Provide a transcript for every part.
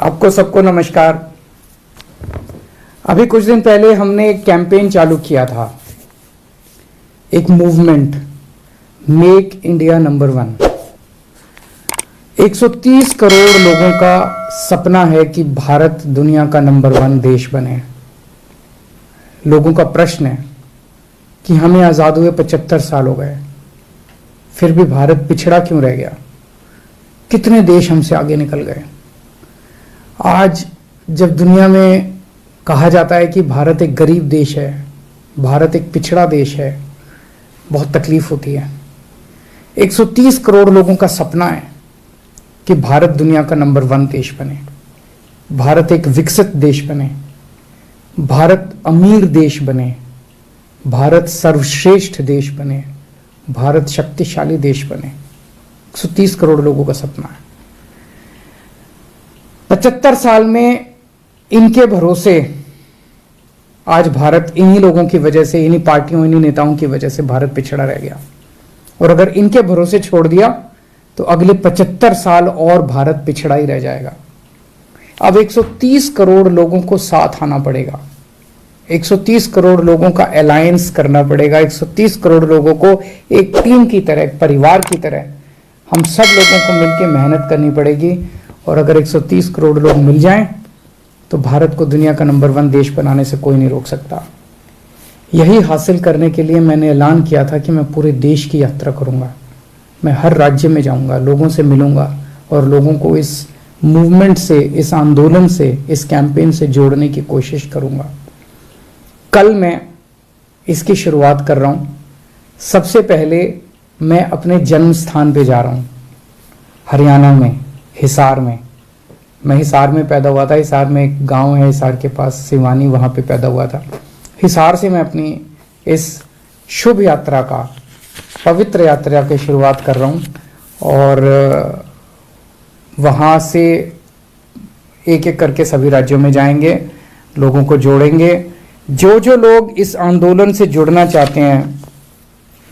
आपको सबको नमस्कार। अभी कुछ दिन पहले हमने एक कैंपेन चालू किया था, एक movement, make India number 1। 130 crore लोगों का सपना है कि भारत दुनिया का नंबर 1 देश बने। लोगों का प्रश्न है कि हमें आज़ाद हुए 75 साल हो गए, फिर भी भारत पिछड़ा क्यों रह गया? कितने देश हमसे आगे निकल गए। आज जब दुनिया में कहा जाता है कि भारत एक गरीब देश है, भारत एक पिछड़ा देश है, बहुत तकलीफ होती है। 130 करोड़ लोगों का सपना है कि भारत दुनिया का नंबर 1 देश बने, भारत एक विकसित देश बने, भारत अमीर देश बने, भारत सर्वश्रेष्ठ देश बने, भारत शक्तिशाली देश बने। 130 करोड़ लोगों का सपना है। 75 साल में इनके भरोसे आज भारत, इन्हीं लोगों की वजह से, इन्हीं पार्टियों, इन्हीं नेताओं की वजह से भारत पिछड़ा रह गया। और अगर इनके भरोसे छोड़ दिया तो अगले 75 साल और भारत पिछड़ा ही रह जाएगा। अब 130 करोड़ लोगों को साथ आना पड़ेगा, 130 करोड़ लोगों का अलायंस करना पड़ेगा, 130 करोड़ लोगों को एक टीम की तरह, एक परिवार की तरह हम सब लोगों को मिलकर मेहनत करनी पड़ेगी। और अगर 130 करोड़ लोग मिल जाएं तो भारत को दुनिया का नंबर 1 देश बनाने से कोई नहीं रोक सकता। यही हासिल करने के लिए मैंने ऐलान किया था कि मैं पूरे देश की यात्रा करूंगा। मैं हर राज्य में जाऊंगा, लोगों से मिलूंगा और लोगों को इस मूवमेंट से, इस आंदोलन से, इस कैंपेन से जोड़ने की कोशिश करूंगा। कल मैं इसकी शुरुआत कर रहा हूं। सबसे पहले मैं अपने जन्म स्थान पे जा रहा हूं, हरियाणा में, हिसार में। मैं हिसार में पैदा हुआ था। हिसार में एक गांव है, हिसार के पास सिवानी, वहां पे पैदा हुआ था। हिसार से मैं अपनी इस शुभ यात्रा का, पवित्र यात्रा की शुरुआत कर रहा हूं और वहां से एक एक करके सभी राज्यों में जाएंगे, लोगों को जोड़ेंगे। जो जो लोग इस आंदोलन से जुड़ना चाहते हैं,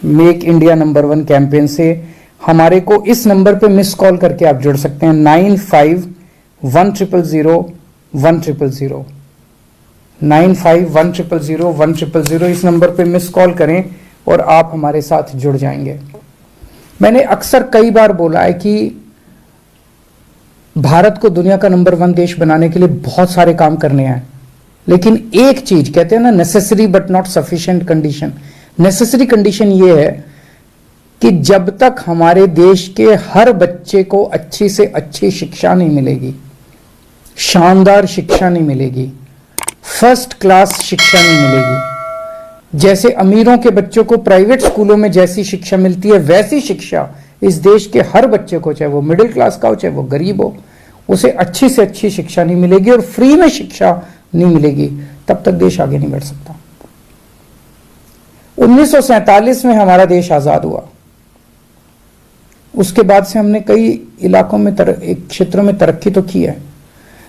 मेक इंडिया नंबर 1 कैंपेन से, हमारे को इस नंबर पे मिस कॉल करके आप जुड़ सकते हैं। 95100100 95100100 इस नंबर पे मिस कॉल करें और आप हमारे साथ जुड़ जाएंगे। मैंने अक्सर कई बार बोला है कि भारत को दुनिया का नंबर 1 देश बनाने के लिए बहुत सारे काम करने हैं, लेकिन एक चीज कहते हैं ना, necessary but not sufficient condition. Necessary condition ये है कि जब तक हमारे देश के हर बच्चे को अच्छी से अच्छी शिक्षा नहीं मिलेगी, शानदार शिक्षा नहीं मिलेगी, फर्स्ट क्लास शिक्षा नहीं मिलेगी, जैसे अमीरों के बच्चों को प्राइवेट स्कूलों में जैसी शिक्षा मिलती है वैसी शिक्षा इस देश के हर बच्चे को, चाहे वो मिडिल क्लास का हो चाहे वो गरीब हो, उसे अच्छी से अच्छी शिक्षा नहीं मिलेगी और फ्री में शिक्षा नहीं मिलेगी, तब तक देश आगे नहीं बढ़ सकता। 1947 में हमारा देश आजाद हुआ। उसके बाद से हमने कई इलाकों में, क्षेत्रों में तरक्की तो की है,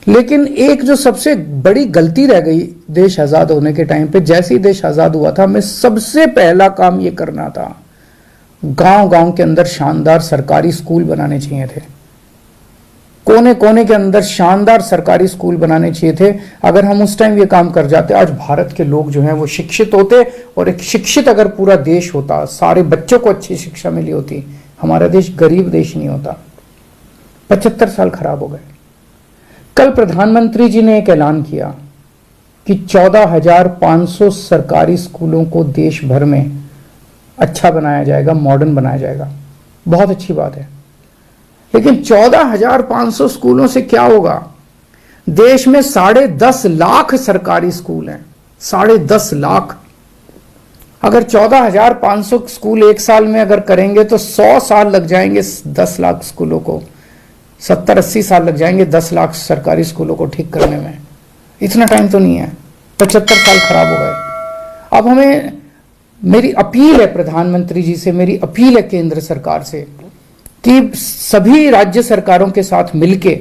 लेकिन एक जो सबसे बड़ी गलती रह गई देश आजाद होने के टाइम पे, जैसे ही देश आजाद हुआ था, हमें सबसे पहला काम ये करना था, गांव गांव के अंदर शानदार सरकारी स्कूल बनाने चाहिए थे। कोने कोने के अंदर शानदार सरकारी स्कूल बनाने चाहिए थे। अगर हम उस टाइम ये काम कर जाते, आज भारत के लोग जो हैं वो शिक्षित होते, और एक शिक्षित अगर पूरा देश होता, सारे बच्चों को अच्छी शिक्षा मिली होती, हमारा देश गरीब देश नहीं होता। 75 साल खराब हो गए। कल प्रधानमंत्री जी ने एक ऐलान किया कि 14,500 सरकारी स्कूलों को देश भर में अच्छा बनाया जाएगा, मॉडर्न बनाया जाएगा। बहुत अच्छी बात है, लेकिन 14,500 स्कूलों से क्या होगा? देश में 10.5 लाख सरकारी स्कूल हैं, 10.5 लाख। अगर 14,500 स्कूल एक साल में अगर करेंगे तो 100 साल लग जाएंगे 10 लाख स्कूलों को, 70-80 साल लग जाएंगे 10 लाख सरकारी स्कूलों को ठीक करने में। इतना टाइम तो नहीं है। 75 साल खराब हो गए। अब हमें, मेरी अपील है प्रधानमंत्री जी से, मेरी अपील है केंद्र सरकार से कि सभी राज्य सरकारों के साथ मिलके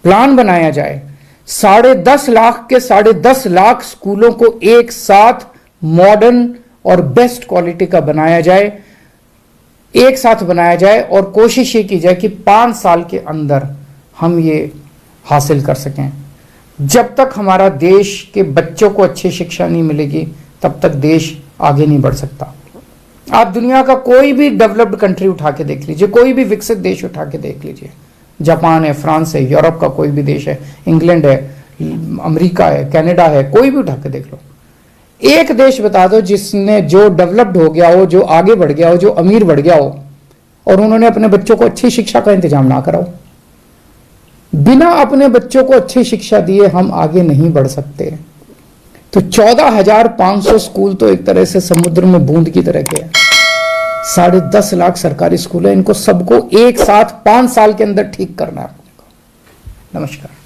प्लान बनाया जाए, 10.5 लाख के 10.5 लाख स्कूलों को एक साथ मॉडर्न और बेस्ट क्वालिटी का बनाया जाए, एक साथ बनाया जाए, और कोशिश ये की जाए कि 5 साल के अंदर हम ये हासिल कर सकें। जब तक हमारा देश के बच्चों को अच्छी शिक्षा नहीं मिलेगी तब तक देश आगे नहीं बढ़ सकता। आप दुनिया का कोई भी डेवलप्ड कंट्री उठा के देख लीजिए, कोई भी विकसित देश उठा के देख लीजिए, जापान है, फ्रांस है, यूरोप का कोई भी देश है, इंग्लैंड है, अमेरिका है, कनाडा है, कोई भी उठा के देख लो। एक देश बता दो जिसने जो डेवलप्ड हो गया हो, जो आगे बढ़ गया हो, जो अमीर बढ़ गया हो और उन्होंने अपने बच्चों को अच्छी शिक्षा का इंतजाम ना कराओ। बिना अपने बच्चों को अच्छी शिक्षा दिए हम आगे नहीं बढ़ सकते। तो 14,500 स्कूल तो एक तरह से समुद्र में बूंद की तरह के हैं। 10.5 लाख सरकारी स्कूल है, इनको सबको एक साथ 5 साल के अंदर ठीक करना है अपने को। नमस्कार।